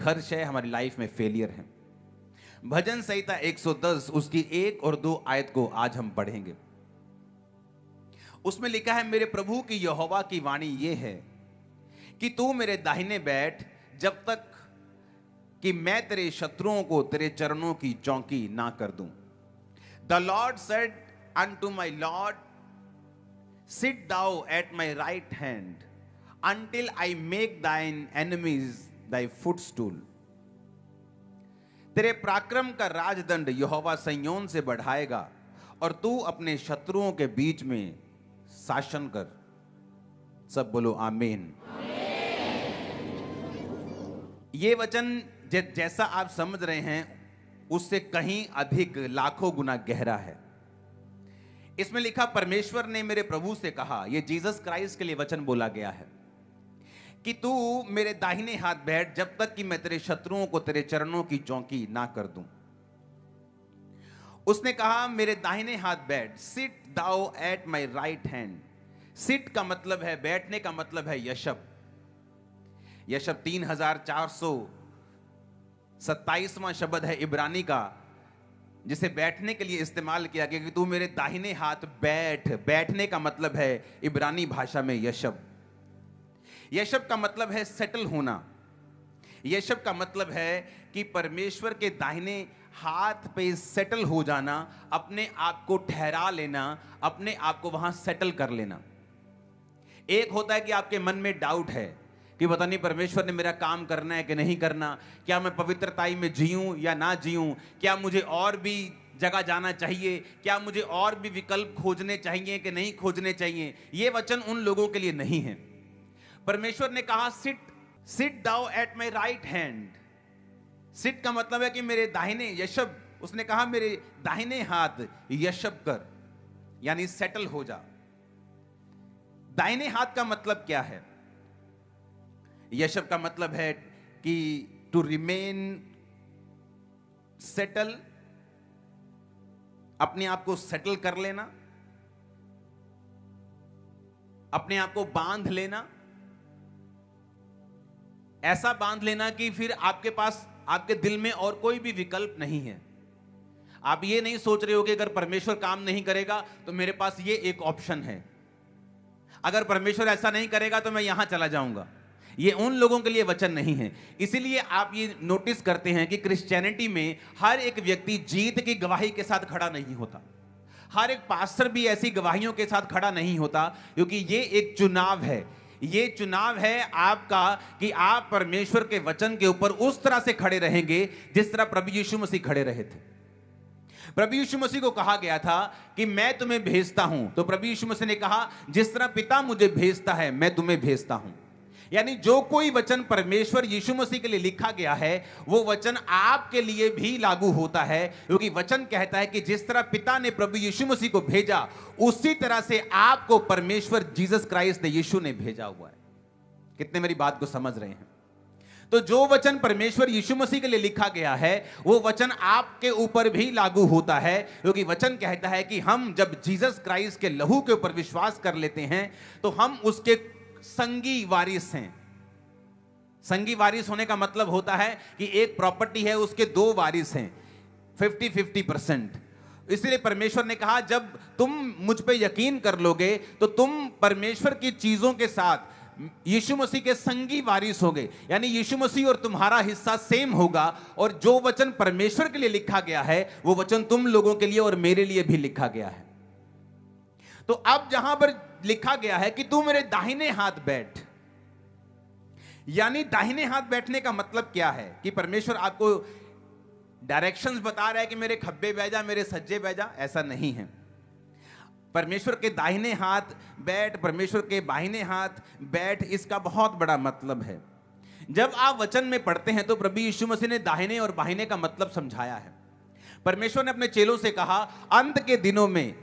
संघर्ष है, हमारी लाइफ में फेलियर है। भजन संहिता 110 उसकी 1 और 2 आयत को आज हम पढ़ेंगे। उसमें लिखा है, मेरे प्रभु की यहोवा की वाणी ये है कि तू मेरे दाहिने बैठ जब तक कि मैं तेरे शत्रुओं को तेरे चरणों की चौकी ना कर दूं। The Lord said unto my Lord, sit thou at my right hand until I make thine enemies thy footstool। तेरे पराक्रम का राजदंड यहोवा सिय्योन से बढ़ाएगा और तू अपने शत्रुओं के बीच में शासन कर। सब बोलो आमीन। ये वचन जैसा आप समझ रहे हैं उससे कहीं अधिक लाखों गुना गहरा है। इसमें लिखा, परमेश्वर ने मेरे प्रभु से कहा, यह जीसस क्राइस्ट के लिए वचन बोला गया है कि तू मेरे दाहिने हाथ बैठ जब तक कि मैं तेरे शत्रुओं को तेरे चरणों की चौकी ना कर दूं। उसने कहा मेरे दाहिने हाथ बैठ, sit thou at my right hand. Sit का मतलब है बैठने, का मतलब है यशब। यशब 3427वां शब्द है इब्रानी का, जिसे बैठने के लिए इस्तेमाल किया गया कि तू मेरे दाहिने हाथ बैठ। बैठने का मतलब है इब्रानी भाषा में यशब। यशब का मतलब है सेटल होना। यशब का मतलब है कि परमेश्वर के दाहिने हाथ पे सेटल हो जाना, अपने आप को ठहरा लेना, अपने आप को वहां सेटल कर लेना। एक होता है कि आपके मन में डाउट है कि पता नहीं परमेश्वर ने मेरा काम करना है कि नहीं करना, क्या मैं पवित्रताई में जीऊं या ना जीऊं, क्या मुझे और भी जगह जाना चाहिए, क्या मुझे और भी विकल्प खोजने चाहिए कि नहीं खोजने चाहिए। ये वचन उन लोगों के लिए नहीं है। परमेश्वर ने कहा sit thou at my right hand. Sit का मतलब है कि मेरे दाहिने यशब, उसने कहा मेरे दाहिने हाथ यशब कर, यानी सेटल हो जा। दाहिने हाथ का मतलब क्या है? यशब का मतलब है कि टू रिमेन सेटल, अपने आप को सेटल कर लेना, अपने आप को बांध लेना। ऐसा बांध लेना कि फिर आपके पास, आपके दिल में और कोई भी विकल्प नहीं है। आप ये नहीं सोच रहे हो कि अगर परमेश्वर काम नहीं करेगा तो मेरे पास ये एक ऑप्शन है, अगर परमेश्वर ऐसा नहीं करेगा तो मैं यहां चला जाऊंगा। ये उन लोगों के लिए वचन नहीं है। इसीलिए आप ये नोटिस करते हैं कि क्रिश्चियनिटी में हर एक व्यक्ति जीत की गवाही के साथ खड़ा नहीं होता। हर एक पास्टर भी ऐसी गवाहियों के साथ खड़ा नहीं होता, क्योंकि ये एक चुनाव है। ये चुनाव है आपका कि आप परमेश्वर के वचन के ऊपर उस तरह से खड़े रहेंगे जिस तरह प्रभु यीशु मसीह खड़े रहे थे। प्रभु यीशु मसीह को कहा गया था कि मैं तुम्हें भेजता हूं, तो प्रभु यीशु मसीह ने कहा जिस तरह पिता मुझे भेजता है मैं तुम्हें भेजता हूं। यानी जो कोई वचन परमेश्वर यीशु मसीह के लिए लिखा गया है वो वचन आपके लिए भी लागू होता है, क्योंकि वचन कहता है कि जिस तरह पिता ने प्रभु यीशु मसीह को भेजा उसी तरह से आपको परमेश्वर जीसस क्राइस्ट यीशु ने भेजा हुआ है। कितने मेरी बात को समझ रहे हैं? तो जो वचन परमेश्वर यीशु मसीह के लिए लिखा गया है वो वचन आपके ऊपर भी लागू होता है, क्योंकि वचन कहता है कि हम जब जीसस क्राइस्ट के लहू के ऊपर विश्वास कर लेते हैं तो हम उसके संगी वारिस हैं। संगी वारिस होने का मतलब होता है कि एक प्रॉपर्टी है, उसके 2 वारिस हैं, 50-50%। इसलिए परमेश्वर ने कहा जब तुम मुझ पे यकीन कर लोगे तो तुम परमेश्वर की चीजों के साथ यीशु मसीह के संगी वारिस होगे। यानी यीशु मसीह और तुम्हारा हिस्सा सेम होगा, और जो वचन परमेश्वर के लिए लिखा गया है वो वचन तुम लोगों के लिए और मेरे लिए भी लिखा गया है। तो अब जहां पर लिखा गया है कि तू मेरे दाहिने हाथ बैठ, यानी दाहिने हाथ बैठने का मतलब क्या है? कि परमेश्वर आपको डायरेक्शंस बता रहा है कि मेरे खब्बे बह जा, मेरे सज्जे बह जा, ऐसा नहीं है। परमेश्वर के दाहिने हाथ बैठ, परमेश्वर के बाहिने हाथ बैठ, इसका बहुत बड़ा मतलब है। जब आप वचन में पढ़ते हैं तो प्रभु यीशु मसीह ने दाहिने और बाहिने का मतलब समझाया है। परमेश्वर ने अपने चेलों से कहा अंत के दिनों में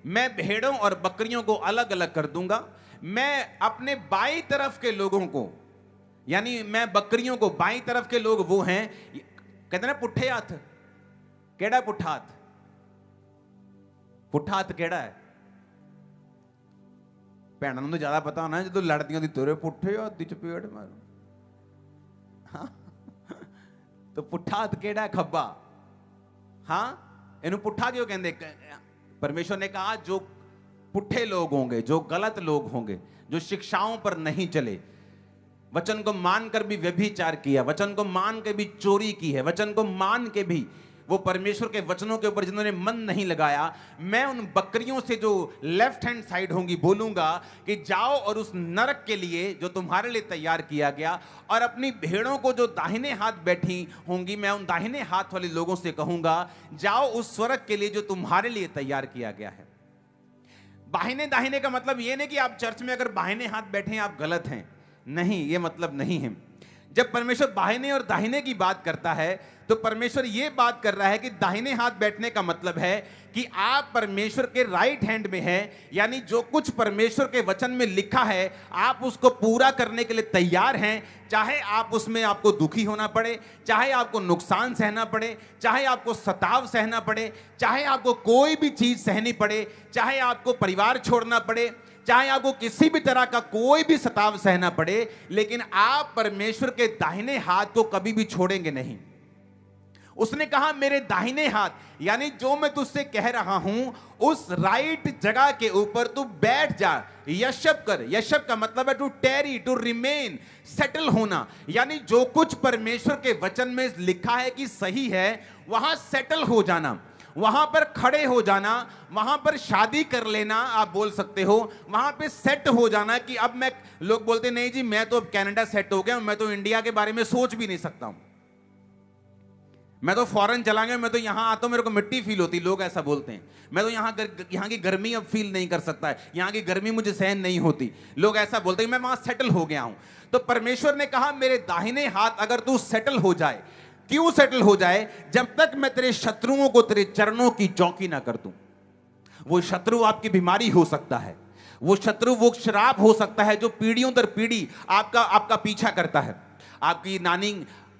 मैं भेड़ों और बकरियों को अलग अलग कर दूंगा। मैं अपने बाईं तरफ के लोगों को, यानी मैं बकरियों को, बाईं तरफ के लोग वो हैं, कहते ना पुट्ठे हाथ। केड़ा पुट्ठा हाथ? पुट्ठा हाथ केड़ा है? भैनों ਨੂੰ ज्यादा पता होना है, जो लड़दियां दी तुरे पुट्ठे हाथ दी चपेट मारो। तो पुट्ठा केड़ा खब्बा, हाँ इन्हों पुट्ठा क्यों कहते? परमेश्वर ने कहा जो पुट्ठे लोग होंगे, जो गलत लोग होंगे, जो शिक्षाओं पर नहीं चले, वचन को मानकर भी व्यभिचार किया, वचन को मान के भी चोरी की है, वचन को मान के भी वो परमेश्वर के वचनों के ऊपर जिन्होंने मन नहीं लगाया, मैं उन बकरियों से जो लेफ्ट हैंड साइड होंगी बोलूंगा कि जाओ और उस नरक के लिए जो तुम्हारे लिए तैयार किया गया, और अपनी भेड़ों को जो दाहिने हाथ बैठी होंगी, मैं उन दाहिने हाथ वाले लोगों से कहूंगा जाओ उस स्वर्ग के लिए जो तुम्हारे लिए तैयार किया गया है। बाहिने दाहिने का मतलब यह नहीं कि आप चर्च में अगर बाहिने हाथ बैठे हैं आप गलत हैं, नहीं, ये मतलब नहीं है। जब परमेश्वर बाहिने और दाहिने की बात करता है तो परमेश्वर ये बात कर रहा है कि दाहिने हाथ बैठने का मतलब है कि आप परमेश्वर के राइट हैंड में हैं, यानी जो कुछ परमेश्वर के वचन में लिखा है आप उसको पूरा करने के लिए तैयार हैं, चाहे आप उसमें आपको दुखी होना पड़े, चाहे आपको नुकसान सहना पड़े, चाहे आपको सताव सहना पड़े, चाहे आपको कोई भी चीज सहनी पड़े, चाहे आपको परिवार छोड़ना पड़े, चाहे आपको किसी भी तरह का कोई भी सताव सहना पड़े, लेकिन आप परमेश्वर के दाहिने हाथ को कभी भी छोड़ेंगे नहीं। उसने कहा मेरे दाहिने हाथ, यानी जो मैं तुझसे कह रहा हूं उस राइट जगह के ऊपर तू बैठ जा, यशब कर। यशब का मतलब है to tarry, to remain, settle होना, यानी जो कुछ परमेश्वर के वचन में लिखा है कि सही है वहां सेटल हो जाना, वहां पर खड़े हो जाना, वहां पर शादी कर लेना, आप बोल सकते हो, वहां पे सेट हो जाना कि अब मैं, लोग बोलते नहीं जी मैं तो अब कनाडा सेट हो गया, मैं तो इंडिया के बारे में सोच भी नहीं सकता हूं, मैं तो फॉरेन चला गया, मैं तो यहां आता हूं मेरे को मिट्टी फील होती, लोग ऐसा बोलते हैं, मैं तो यहां की गर्मी अब फील नहीं कर सकता है, यहां की गर्मी मुझे सहन नहीं होती, लोग ऐसा बोलते हैं, मैं वहां सेटल हो गया हूं। तो परमेश्वर ने कहा मेरे दाहिने हाथ अगर तू सेटल हो जाए, क्यों सेटल हो जाए? जब तक मैं तेरे शत्रुओं को तेरे चरणों की चौकी ना कर दूं। वो शत्रु आपकी बीमारी हो सकता है, वो शत्रु वो श्राप हो सकता है जो पीढ़ियों दर पीढ़ी आपका पीछा करता है। आपकी नानी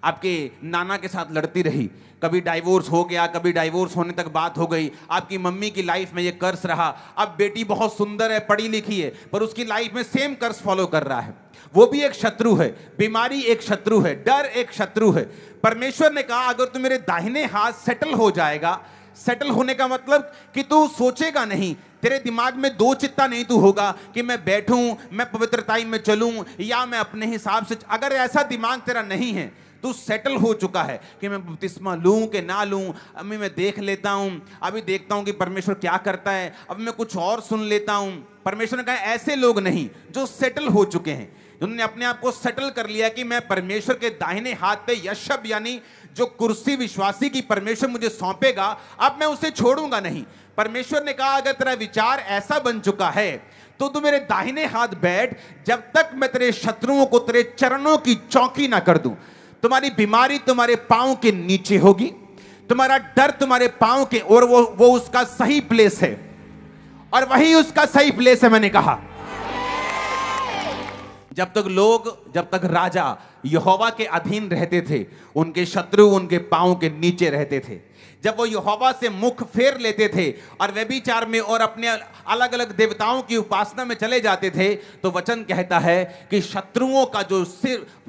आपके नाना के साथ लड़ती रही, कभी डाइवोर्स हो गया, कभी डाइवोर्स होने तक बात हो गई, आपकी मम्मी की लाइफ में ये कर्स रहा, अब बेटी बहुत सुंदर है, पढ़ी लिखी है, पर उसकी लाइफ में सेम कर्स फॉलो कर रहा है, वो भी एक शत्रु है, बीमारी एक शत्रु है, डर एक शत्रु है। परमेश्वर ने कहा अगर तू मेरे दाहिने हाथ सेटल हो जाएगा, सेटल होने का मतलब कि तू सोचेगा नहीं, तेरे दिमाग में दो चित्ता नहीं तू होगा कि मैं बैठूं, मैं पवित्रताई में चलूं या मैं अपने हिसाब से, अगर ऐसा दिमाग तेरा नहीं है, तू सेटल हो चुका है कि मैं बपतिस्मा लूं कि ना लूं, अभी मैं देख लेता हूं, अभी देखता हूं कि परमेश्वर क्या करता है, अब मैं कुछ और सुन लेता हूं। परमेश्वर ने कहा ऐसे लोग नहीं जो सेटल हो चुके हैं, जिन्होंने अपने आप को सेटल कर लिया कि मैं परमेश्वर के दाहिने हाथ पे यशब, यानी जो कुर्सी विश्वासी की परमेश्वर मुझे सौंपेगा, अब मैं उसे छोड़ूंगा नहीं। परमेश्वर ने कहा अगर तेरा विचार ऐसा बन चुका है तो तू मेरे दाहिने हाथ बैठ, जब तक मैं तेरे शत्रुओं को तेरे चरणों की चौकी ना कर दूं। तुम्हारी बीमारी तुम्हारे पांव के नीचे होगी, तुम्हारा डर तुम्हारे पांव के, और वो उसका सही प्लेस है, और वही उसका सही प्लेस है। मैंने कहा जब तक राजा यहोवा के अधीन रहते थे, उनके शत्रु उनके पांव के नीचे रहते थे। जब वो यहोवा से मुख फेर लेते थे और व्यभिचार में और अपने अलग अलग देवताओं की उपासना में चले जाते थे, तो वचन कहता है कि शत्रुओं का जो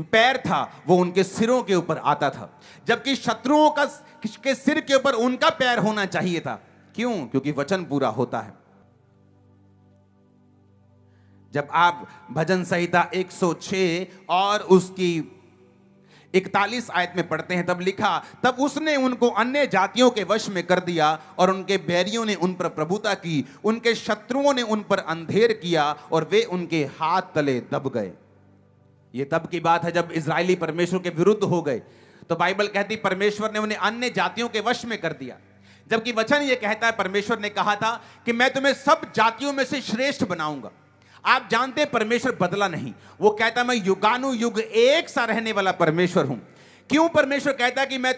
पैर था वो उनके सिरों के ऊपर आता था, जबकि शत्रुओं के सिर के ऊपर उनका पैर होना चाहिए था। क्यों? क्योंकि वचन पूरा होता है। जब आप भजन संहिता 106 और उसकी 41 आयत में पढ़ते हैं, तब लिखा, तब उसने उनको अन्य जातियों के वश में कर दिया और उनके बैरियों ने उन पर प्रभुता की, उनके शत्रुओं ने उन पर अंधेर किया और वे उनके हाथ तले दब गए। ये तब की बात है जब इजरायली परमेश्वर के विरुद्ध हो गए, तो बाइबल कहती परमेश्वर ने उन्हें अन्य जातियों के वश में कर दिया, जबकि वचन ये कहता है परमेश्वर ने कहा था कि मैं तुम्हें सब जातियों में से श्रेष्ठ बनाऊंगा। आप जानते हैं परमेश्वर बदला नहीं, वो कहता मैं युगानुयुग एक सा रहने वाला परमेश्वर हूं। क्यों परमेश्वर कहता है कि मैं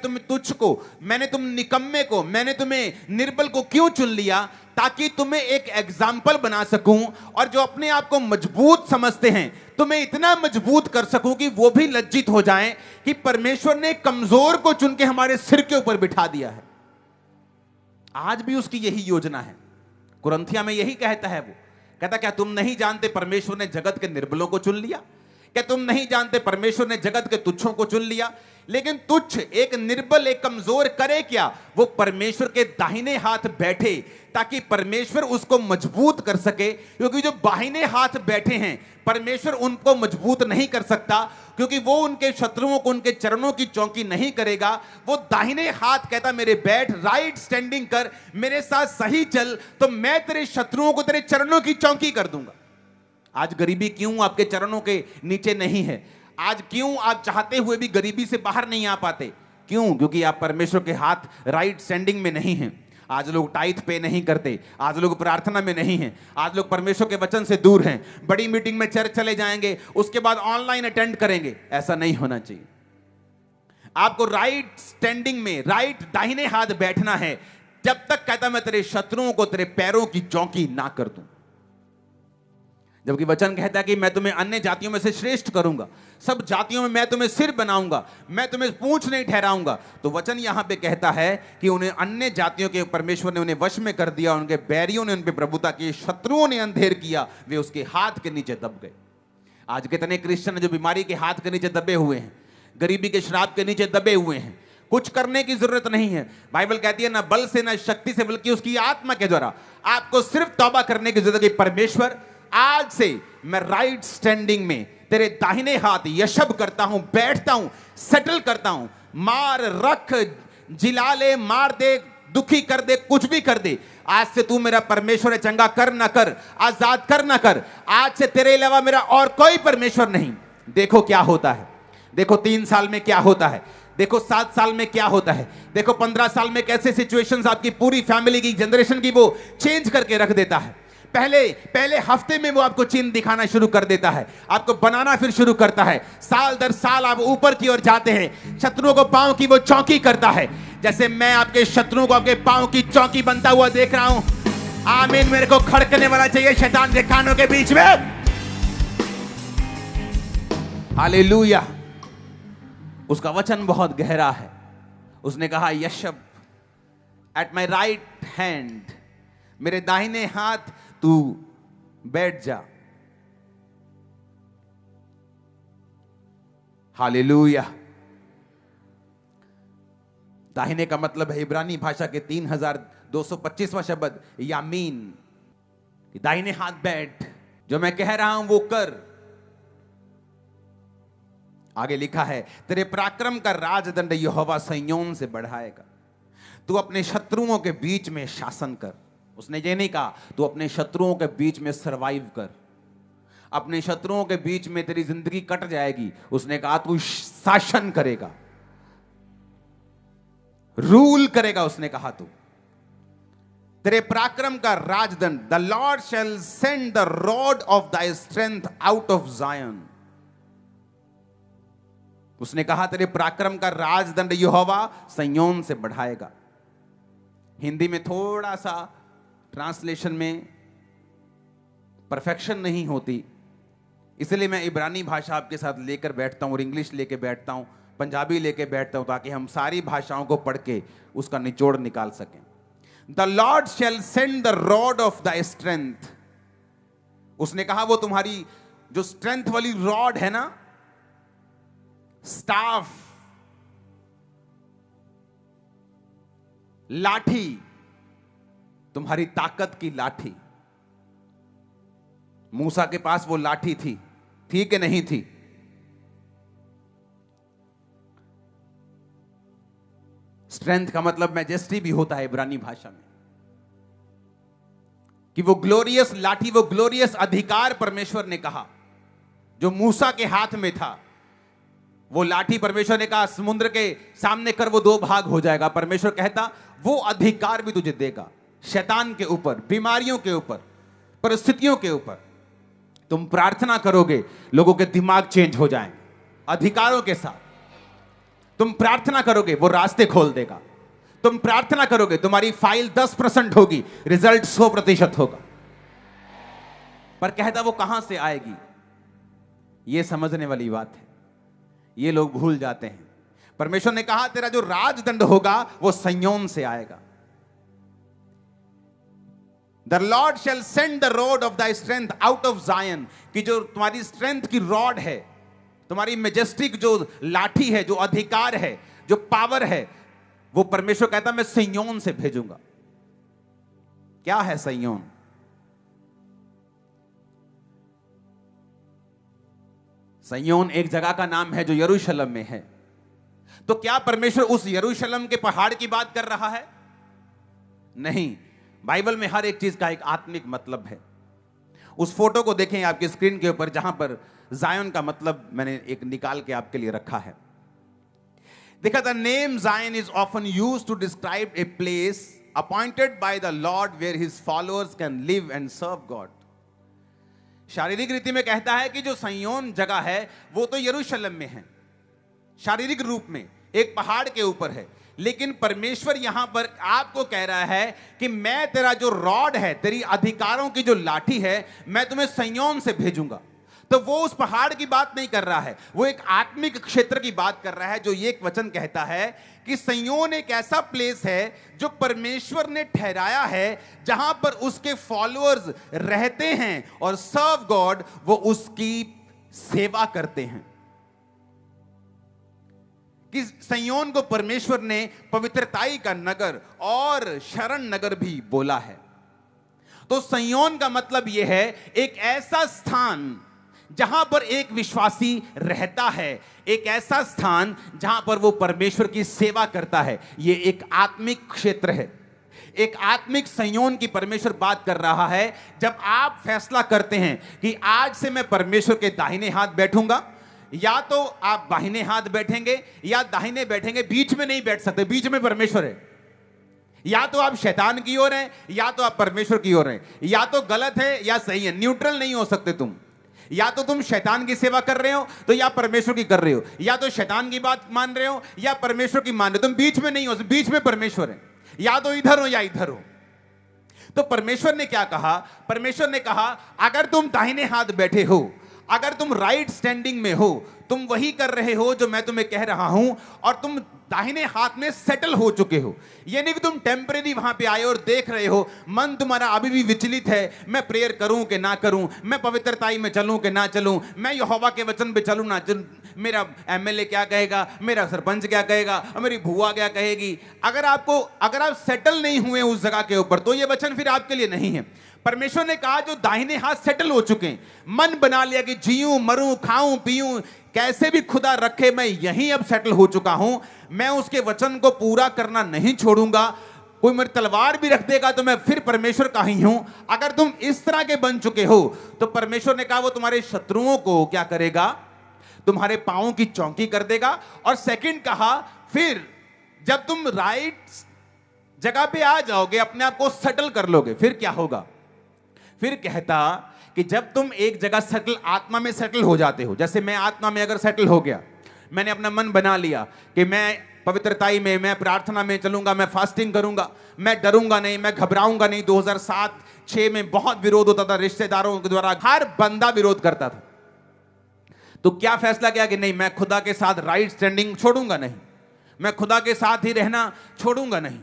मैंने तुम निकम्मे को, मैंने तुम्हें निर्बल को क्यों चुन लिया? ताकि तुम्हें एक एग्जाम्पल बना सकूं, और जो अपने आप को मजबूत समझते हैं तुम्हें इतना मजबूत कर सकूं कि वो भी लज्जित हो जाएं कि परमेश्वर ने कमजोर को चुन के हमारे सिर के ऊपर बिठा दिया है। आज भी उसकी यही योजना है। कुरिन्थियों में यही कहता है, वो कहता क्या तुम नहीं जानते परमेश्वर ने जगत के निर्बलों को चुन लिया? क्या तुम नहीं जानते परमेश्वर ने जगत के तुच्छों को चुन लिया? लेकिन तुच्छ, एक निर्बल, एक कमजोर करे क्या? वो परमेश्वर के दाहिने हाथ बैठे, ताकि परमेश्वर उसको मजबूत कर सके। क्योंकि जो बाहिने हाथ बैठे हैं, परमेश्वर उनको मजबूत नहीं कर सकता, क्योंकि वो उनके शत्रुओं को उनके चरणों की चौकी नहीं करेगा। वो दाहिने हाथ कहता मेरे बैठ, राइट स्टैंडिंग कर, मेरे साथ सही चल, तो मैं तेरे शत्रुओं को तेरे चरणों की चौकी कर दूंगा। आज गरीबी क्यों आपके चरणों के नीचे नहीं है? आज क्यों आप चाहते हुए भी गरीबी से बाहर नहीं आ पाते? क्यों? क्योंकि आप परमेश्वर के हाथ राइट स्टैंडिंग में नहीं हैं। आज लोग टाइथ पे नहीं करते, आज लोग प्रार्थना में नहीं हैं, आज लोग परमेश्वर के वचन से दूर हैं। बड़ी मीटिंग में चर्च चले जाएंगे, उसके बाद ऑनलाइन अटेंड करेंगे। ऐसा नहीं होना चाहिए। आपको राइट स्टैंडिंग में, राइट दाहिने हाथ बैठना है, जब तक कहता मैं तेरे शत्रुओं को तेरे पैरों की चौकी ना कर दूं। जबकि वचन कहता है कि मैं तुम्हें अन्य जातियों में से श्रेष्ठ करूंगा, सब जातियों में मैं तुम्हें सिर बनाऊंगा, मैं तुम्हें पूंछ नहीं ठहराऊंगा। तो वचन यहां पे कहता है कि उन्हें अन्य जातियों के परमेश्वर ने उन्हें वश में कर दिया, उनके बैरियों ने उन पे प्रभुता की, शत्रुओं ने अंधेर किया, वे उसके हाथ के नीचे दब गए। आज कितने क्रिश्चियन जो बीमारी के हाथ के नीचे दबे हुए हैं, गरीबी के श्राप के नीचे दबे हुए हैं। कुछ करने की जरूरत नहीं है। बाइबल कहती है ना बल से ना शक्ति से, बल्कि उसकी आत्मा के द्वारा। आपको सिर्फ तौबा करने की जरूरत है। परमेश्वर, आज से मैं राइट स्टैंडिंग में तेरे दाहिने हाथ यशब करता हूं, बैठता हूं, सेटल करता हूं। मार, रख, जिला ले, मार दे, दुखी कर दे, कुछ भी कर दे, आज से तू मेरा परमेश्वर है। चंगा कर ना कर, आजाद कर ना कर, आज से तेरे अलावा मेरा और कोई परमेश्वर नहीं। देखो क्या होता है, देखो 3 साल में क्या होता है, देखो 7 साल में क्या होता है, देखो 15 साल में कैसे सिचुएशंस आपकी पूरी फैमिली की, जनरेशन की वो चेंज करके रख देता है। पहले हफ्ते में वो आपको चिन्ह दिखाना शुरू कर देता है, आपको बनाना फिर शुरू करता है। साल दर साल आप ऊपर की ओर जाते हैं, शत्रुओं को पांव की वो चौकी करता है। जैसे मैं आपके शत्रुओं को आपके पांव की चौकी बनता हुआ देख रहा हूं। आमीन। मेरे को खड़कने वाला चाहिए शैतान के कानों के बीच में। हालेलुया। उसका वचन बहुत गहरा है। उसने कहा यशब एट माई राइट हैंड, मेरे दाहिने हाथ तू बैठ जा। हालेलुया। दाहिने का मतलब है इब्रानी भाषा के 3225वां शब्द यामीन, दाहिने हाथ बैठ, जो मैं कह रहा हूं वो कर। आगे लिखा है तेरे पराक्रम का राजदंड यहोवा सिय्योन से बढ़ाएगा। तू अपने शत्रुओं के बीच में शासन कर। उसने ये नहीं कहा तू अपने शत्रुओं के बीच में सरवाइव कर, अपने शत्रुओं के बीच में तेरी जिंदगी कट जाएगी। उसने कहा तू शासन करेगा, रूल करेगा। उसने कहा तू तेरे पराक्रम का राजदंड, the Lord shall send the rod of thy strength out of Zion. उसने कहा तेरे पराक्रम का राजदंड यहोवा सिय्योन से बढ़ाएगा। हिंदी में थोड़ा सा ट्रांसलेशन में परफेक्शन नहीं होती, इसलिए मैं इब्रानी भाषा आपके साथ लेकर बैठता हूं और इंग्लिश लेके बैठता हूं, पंजाबी लेके बैठता हूं, ताकि हम सारी भाषाओं को पढ़ के उसका निचोड़ निकाल सकें। The Lord shall send the rod of the strength. उसने कहा वो तुम्हारी जो स्ट्रेंथ वाली रॉड है ना, स्टाफ, लाठी, तुम्हारी ताकत की लाठी। मूसा के पास वो लाठी थी कि नहीं थी? स्ट्रेंथ का मतलब मैजेस्टी भी होता है इब्रानी भाषा में, कि वो ग्लोरियस लाठी, वो ग्लोरियस अधिकार परमेश्वर ने कहा जो मूसा के हाथ में था। वो लाठी परमेश्वर ने कहा समुद्र के सामने कर, वो 2 भाग हो जाएगा। परमेश्वर कहता वो अधिकार भी तुझे देगा, शैतान के ऊपर, बीमारियों के ऊपर, परिस्थितियों के ऊपर। तुम प्रार्थना करोगे, लोगों के दिमाग चेंज हो जाएंगे अधिकारों के साथ। तुम प्रार्थना करोगे, वो रास्ते खोल देगा। तुम प्रार्थना करोगे, तुम्हारी फाइल 10% होगी, रिजल्ट 100% होगा। पर कहता वो कहां से आएगी, ये समझने वाली बात है। ये लोग भूल जाते हैं। परमेश्वर ने कहा तेरा जो राजदंड होगा वो सिय्योन से आएगा। The Lord shall send the rod of thy strength out of Zion, कि जो तुम्हारी स्ट्रेंथ की रॉड है, तुम्हारी मेजेस्टिक जो लाठी है, जो अधिकार है, जो पावर है, वो परमेश्वर कहता मैं सिय्योन से भेजूंगा। क्या है सिय्योन? सिय्योन एक जगह का नाम है जो यरूशलेम में है। तो क्या परमेश्वर उस यरूशलेम के पहाड़ की बात कर रहा है? नहीं, बाइबल में हर एक चीज का एक आत्मिक मतलब है। उस फोटो को देखें आपकी स्क्रीन के ऊपर, जहां पर जायन का मतलब मैंने एक निकाल के आपके लिए रखा है। देखा, the name Zion is often used to describe a place appointed by the Lord where his followers can live and serve God. शारीरिक रीति में कहता है कि जो सिय्योन जगह है वो तो यरूशलेम में है, शारीरिक रूप में एक पहाड़ के ऊपर है। लेकिन परमेश्वर यहां पर आपको कह रहा है कि मैं तेरा जो रॉड है, तेरी अधिकारों की जो लाठी है, मैं तुम्हें सिय्योन से भेजूंगा। तो वो उस पहाड़ की बात नहीं कर रहा है, वो एक आत्मिक क्षेत्र की बात कर रहा है। जो ये एक वचन कहता है कि सिय्योन एक ऐसा प्लेस है जो परमेश्वर ने ठहराया है, जहां पर उसके फॉलोअर्स रहते हैं और सर्व गॉड, वो उसकी सेवा करते हैं। कि सिय्योन को परमेश्वर ने पवित्रताई का नगर और शरण नगर भी बोला है। तो सिय्योन का मतलब यह है एक ऐसा स्थान जहां पर एक विश्वासी रहता है, एक ऐसा स्थान जहां पर वो परमेश्वर की सेवा करता है। यह एक आत्मिक क्षेत्र है, एक आत्मिक सिय्योन की परमेश्वर बात कर रहा है। जब आप फैसला करते हैं कि आज से मैं परमेश्वर के दाहिने हाथ बैठूंगा, या तो आप बाहिने हाथ बैठेंगे या दाहिने बैठेंगे, बीच में नहीं बैठ सकते, बीच में परमेश्वर है। या तो आप शैतान की ओर हैं या तो आप परमेश्वर की ओर हैं, या तो गलत है या सही है, न्यूट्रल नहीं हो सकते तुम। या तो तुम शैतान की सेवा कर रहे हो तो या परमेश्वर की कर रहे हो, या तो शैतान की बात मान रहे हो या परमेश्वर की मान रहे हो, तुम बीच में नहीं हो, बीच में परमेश्वर है। या तो इधर हो या इधर हो। तो परमेश्वर ने क्या कहा? परमेश्वर ने कहा अगर तुम दाहिने हाथ बैठे हो, अगर तुम राइट स्टैंडिंग में हो, तुम वही कर रहे हो जो मैं तुम्हें कह रहा हूं, और तुम दाहिने हाथ में सेटल हो चुके हो। ये नहीं कि तुम टेम्परेरी वहां पे आए और देख रहे हो, मन तुम्हारा अभी भी विचलित है, मैं प्रेयर करूं कि ना करूं, मैं पवित्रताई में चलूं कि ना चलूं, मैं यहोवा के वचन पे चलूं ना चलूं, मेरा एमएलए क्या कहेगा, मेरा सरपंच क्या कहेगा, मेरी बुआ क्या कहेगी। अगर आप सेटल नहीं हुए उस जगह के ऊपर, तो ये वचन फिर आपके लिए नहीं है। परमेश्वर ने कहा जो दाहिने हाथ सेटल हो चुके हैं, मन बना लिया कि जीऊं मरूं खाऊं पीऊं, कैसे भी खुदा रखे, मैं यहीं अब सेटल हो चुका हूं, मैं उसके वचन को पूरा करना नहीं छोड़ूंगा। कोई मेरी तलवार भी रख देगा तो मैं फिर परमेश्वर का ही हूं। अगर तुम इस तरह के बन चुके हो, तो परमेश्वर ने कहा वो तुम्हारे शत्रुओं को क्या करेगा? तुम्हारे पांवों की चौकी कर देगा। और सेकंड कहा, फिर जब तुम राइट जगह पे आ जाओगे, अपने आप को सेटल कर लोगे, फिर क्या होगा? फिर कहता कि जब तुम एक जगह सेटल, आत्मा में सेटल हो जाते हो, जैसे मैं आत्मा में अगर सेटल हो गया, मैंने अपना मन बना लिया कि मैं पवित्रताई में, मैं प्रार्थना में चलूंगा, मैं फास्टिंग करूंगा, मैं डरूंगा नहीं, मैं घबराऊंगा नहीं। 2007-6 में बहुत विरोध होता था रिश्तेदारों के द्वारा, हर बंदा विरोध करता था। तो क्या फैसला किया कि नहीं, मैं खुदा के साथ राइट स्टैंडिंग छोड़ूंगा नहीं, मैं खुदा के साथ ही रहना छोड़ूंगा नहीं,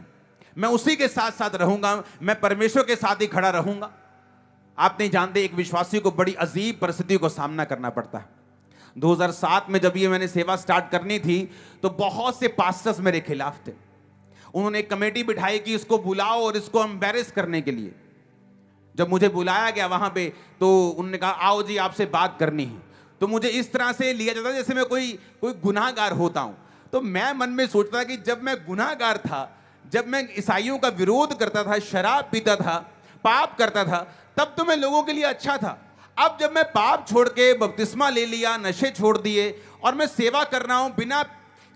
मैं उसी के साथ साथ रहूंगा, मैं परमेश्वर के साथ ही खड़ा रहूंगा। आप नहीं जानते, एक विश्वासी को बड़ी अजीब परिस्थितियों को सामना करना पड़ता है। 2007 में जब ये मैंने सेवा स्टार्ट करनी थी, तो बहुत से पास्टर्स मेरे खिलाफ थे। उन्होंने एक कमेटी बिठाई कि इसको बुलाओ और इसको एम्बैरेस करने के लिए। जब मुझे बुलाया गया वहां पे, तो उन्होंने कहा आओ जी आपसे बात करनी है। तो मुझे इस तरह से लिया जाता जैसे मैं कोई गुनाहगार होता हूं। तो मैं मन में सोचता कि जब मैं गुनाहगार था, जब मैं ईसाइयों का विरोध करता था, शराब पीता था, पाप करता था, तब तो मैं लोगों के लिए अच्छा था। अब जब मैं पाप छोड़ के बपतिस्मा ले लिया, नशे छोड़ दिए और मैं सेवा कर रहा हूं, बिना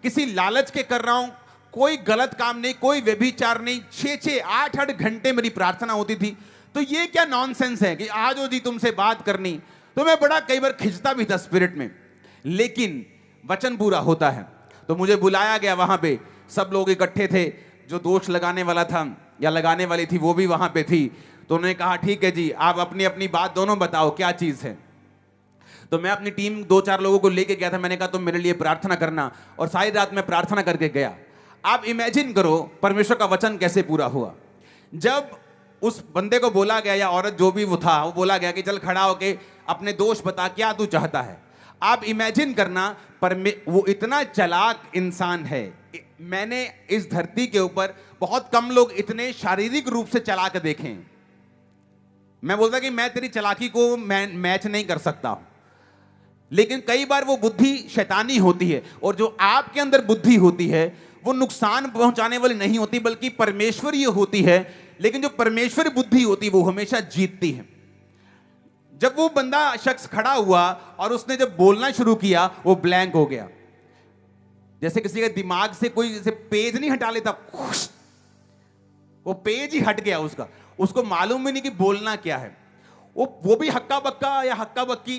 किसी लालच के कर रहा हूं, कोई गलत काम नहीं, कोई व्यभिचार नहीं, 6-6, 8-8 घंटे मेरी प्रार्थना होती थी। तो ये क्या नॉनसेंस है कि आज हो जी तुमसे बात करनी। तो मैं बड़ा कई बार खिंचता भी था स्पिरिट में, लेकिन वचन पूरा होता है। तो मुझे बुलाया गया, वहां पे सब लोग इकट्ठे थे, जो दोष लगाने वाला था या लगाने वाली थी वो भी वहां पे थी। तो उन्होंने कहा ठीक है जी, आप अपनी अपनी बात दोनों बताओ क्या चीज है। तो मैं अपनी टीम 2-4 लोगों को लेके गया था। मैंने कहा तुम मेरे लिए प्रार्थना करना, और सारी रात मैं प्रार्थना करके गया। आप इमेजिन करो परमेश्वर का वचन कैसे पूरा हुआ। जब उस बंदे को बोला गया, या औरत जो भी वो था, वो बोला गया कि चल खड़ा होके अपने दोष बता, क्या तू चाहता है। आप इमेजिन करना, पर वो इतना चालाक इंसान है। मैंने इस धरती के ऊपर बहुत कम लोग इतने शारीरिक रूप से चालाक देखे हैं। मैं बोलता कि मैं तेरी चालाकी को मैच नहीं कर सकता, लेकिन कई बार वो बुद्धि शैतानी होती है, और जो आपके अंदर बुद्धि होती है वो नुकसान पहुंचाने वाली नहीं होती, बल्कि परमेश्वरीय होती है। लेकिन जो परमेश्वरी बुद्धि होती है वो हमेशा जीतती है। जब वो बंदा शख्स खड़ा हुआ और उसने जब बोलना शुरू किया, वो ब्लैंक हो गया। जैसे किसी के दिमाग से कोई जैसे पेज नहीं हटा लेता, वो पेज ही हट गया उसका, उसको मालूम भी नहीं कि बोलना क्या है। वो भी हक्का बक्का या हक्का बक्की,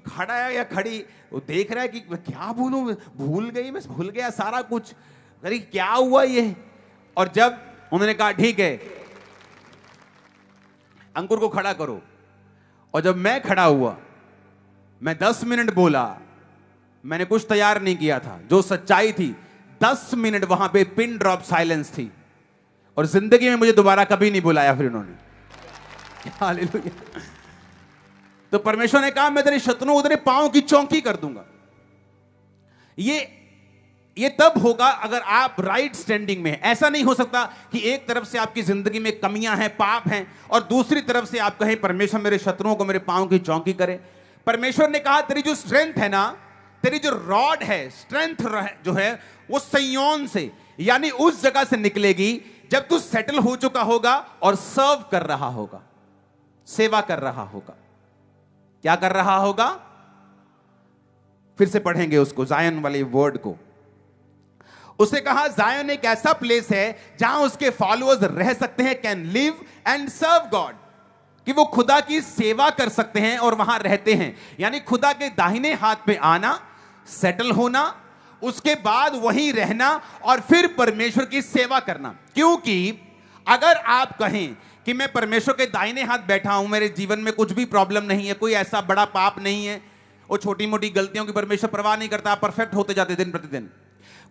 खड़ा है या खड़ी, वो देख रहा है कि क्या बोलूं, भूल गया सारा कुछ, अरे क्या हुआ ये। और जब उन्होंने कहा ठीक है अंकुर को खड़ा करो, और जब मैं खड़ा हुआ, मैं 10 मिनट बोला, मैंने कुछ तैयार नहीं किया था, जो सच्चाई थी 10 मिनट वहां पे पिन ड्रॉप साइलेंस थी, और जिंदगी में मुझे दोबारा कभी नहीं बुलाया फिर उन्होंने। हालेलुया। तो परमेश्वर ने कहा मैं तेरे शत्रुओं को तेरे पांव की चौकी कर दूंगा। ये तब होगा अगर आप राइट स्टैंडिंग में हैं। ऐसा नहीं हो सकता कि एक तरफ से आपकी जिंदगी में कमियां हैं, पाप हैं, और दूसरी तरफ से आप कहें परमेश्वर मेरे शत्रुओं को मेरे पांव की चौकी करे। परमेश्वर ने कहा तेरी जो स्ट्रेंथ है ना, तेरी जो रॉड है, स्ट्रेंथ जो है, वो सिय्योन से, यानी उस जगह से निकलेगी जब तू सेटल हो चुका होगा और सर्व कर रहा होगा, सेवा कर रहा होगा। क्या कर रहा होगा? फिर से पढ़ेंगे उसको, जायन वाले वर्ड को। उसे कहा जायन एक ऐसा प्लेस है जहां उसके फॉलोअर्स रह सकते हैं, can live and serve God, कि वो खुदा की सेवा कर सकते हैं और वहां रहते हैं। यानी खुदा के दाहिने हाथ पे आना, सेटल होना, उसके बाद वहीं रहना और फिर परमेश्वर की सेवा करना। क्योंकि अगर आप कहें कि मैं परमेश्वर के दाहिने हाथ बैठा हूं, मेरे जीवन में कुछ भी प्रॉब्लम नहीं है, कोई ऐसा बड़ा पाप नहीं है, वो छोटी मोटी गलतियों की परमेश्वर परवाह नहीं करता, आप परफेक्ट होते जाते दिन प्रतिदिन,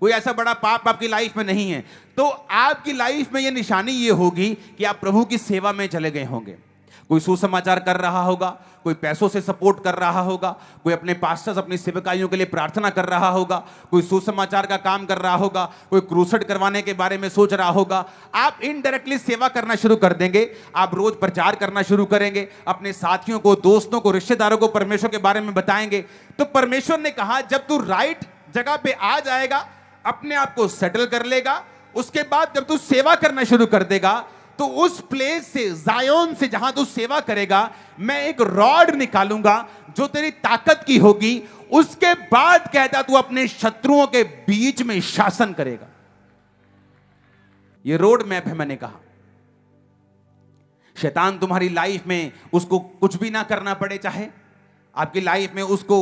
कोई ऐसा बड़ा पाप आपकी लाइफ में नहीं है, तो आपकी लाइफ में यह निशानी ये होगी कि आप प्रभु की सेवा में चले गए होंगे। कोई सुसमाचार कर रहा होगा, कोई पैसों से सपोर्ट कर रहा होगा, कोई अपने पास्टर्स अपनी सेवकाइयों के लिए प्रार्थना कर रहा होगा, कोई सुसमाचार का काम कर रहा होगा, कोई क्रूसेड करवाने के बारे में सोच रहा होगा। आप इनडायरेक्टली सेवा करना शुरू कर देंगे, आप रोज प्रचार करना शुरू करेंगे, अपने साथियों को, दोस्तों को, रिश्तेदारों को परमेश्वर के बारे में बताएंगे। तो परमेश्वर ने कहा जब तू राइट जगह पे आ जाएगा, अपने आप को सेटल कर लेगा, उसके बाद जब तू सेवा करना शुरू कर देगा, तो उस प्लेस से, जायोन से जहां तू सेवा करेगा, मैं एक रॉड निकालूंगा जो तेरी ताकत की होगी। उसके बाद कहता तू अपने शत्रुओं के बीच में शासन करेगा। यह रोड मैप है। मैंने कहा शैतान तुम्हारी लाइफ में, उसको कुछ भी ना करना पड़े, चाहे आपकी लाइफ में उसको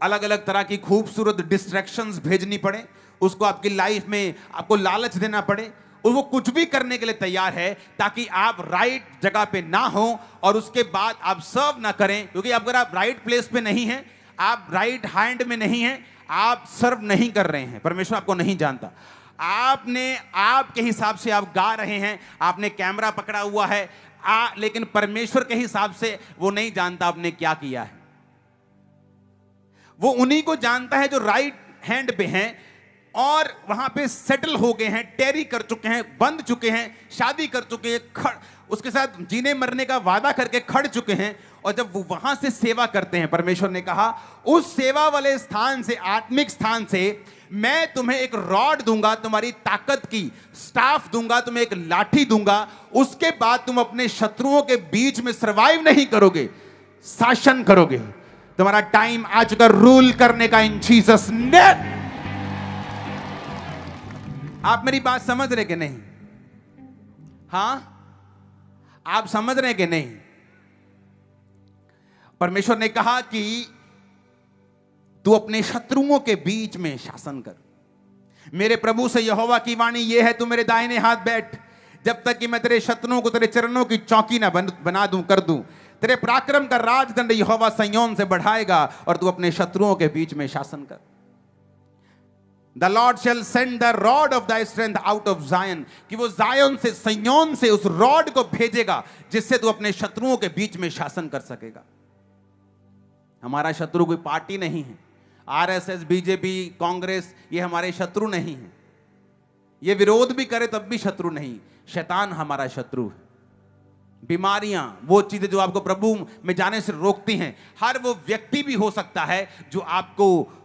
अलग अलग तरह की खूबसूरत डिस्ट्रैक्शंस भेजनी पड़े, उसको आपकी लाइफ में आपको लालच देना पड़े, और वो कुछ भी करने के लिए तैयार है ताकि आप राइट जगह पे ना हो और उसके बाद आप सर्व ना करें। क्योंकि अगर आप राइट प्लेस पे नहीं हैं, आप राइट हैंड में नहीं हैं, आप सर्व नहीं कर रहे हैं, परमेश्वर आपको नहीं जानता। आपने आपके हिसाब से आप गा रहे हैं, आपने कैमरा पकड़ा हुआ है, लेकिन परमेश्वर के हिसाब से वो नहीं जानता आपने क्या किया है। वो उन्हीं को जानता है जो राइट हैंड पे हैं और वहां पे सेटल हो गए हैं, टेरी कर चुके हैं, बंध चुके हैं, शादी कर चुके हैं, उसके साथ जीने मरने का वादा करके खड़ चुके हैं। और जब वो वहां से सेवा करते हैं, परमेश्वर ने कहा उस सेवा वाले स्थान से, आत्मिक स्थान से, मैं तुम्हें एक रॉड दूंगा, तुम्हारी ताकत की स्टाफ दूंगा, तुम्हें एक लाठी दूंगा। उसके बाद तुम अपने शत्रुओं के बीच में सर्वाइव नहीं करोगे, शासन करोगे। तुम्हारा टाइम आ चुका रूल करने का इन जीसस नेम। आप मेरी बात समझ रहे कि नहीं? हां, आप समझ रहे कि नहीं? परमेश्वर ने कहा कि तू अपने शत्रुओं के बीच में शासन कर। मेरे प्रभु से यहोवा की वाणी यह है, तू मेरे दाहिने हाथ बैठ जब तक कि मैं तेरे शत्रुओं को तेरे चरणों की चौकी ना बना दूं, कर दूं। तेरे पराक्रम का राजदंड यहोवा सिय्योन से बढ़ाएगा और तू अपने शत्रुओं के बीच में शासन कर। The Lord shall send the rod of thy strength out of Zion, कि वो जायन से, सिय्योन से उस रॉड को भेजेगा जिससे तू अपने शत्रुओं के बीच में शासन कर सकेगा। हमारा शत्रु कोई पार्टी नहीं है। आरएसएस, बीजेपी, कांग्रेस ये हमारे शत्रु नहीं है। ये विरोध भी करे तब भी शत्रु नहीं। शैतान हमारा शत्रु है। बीमारियां, वो चीजें जो आपको प्रभु में जाने से रोकती हैं, हर वो व्यक्ति भी हो सकता है जो आपको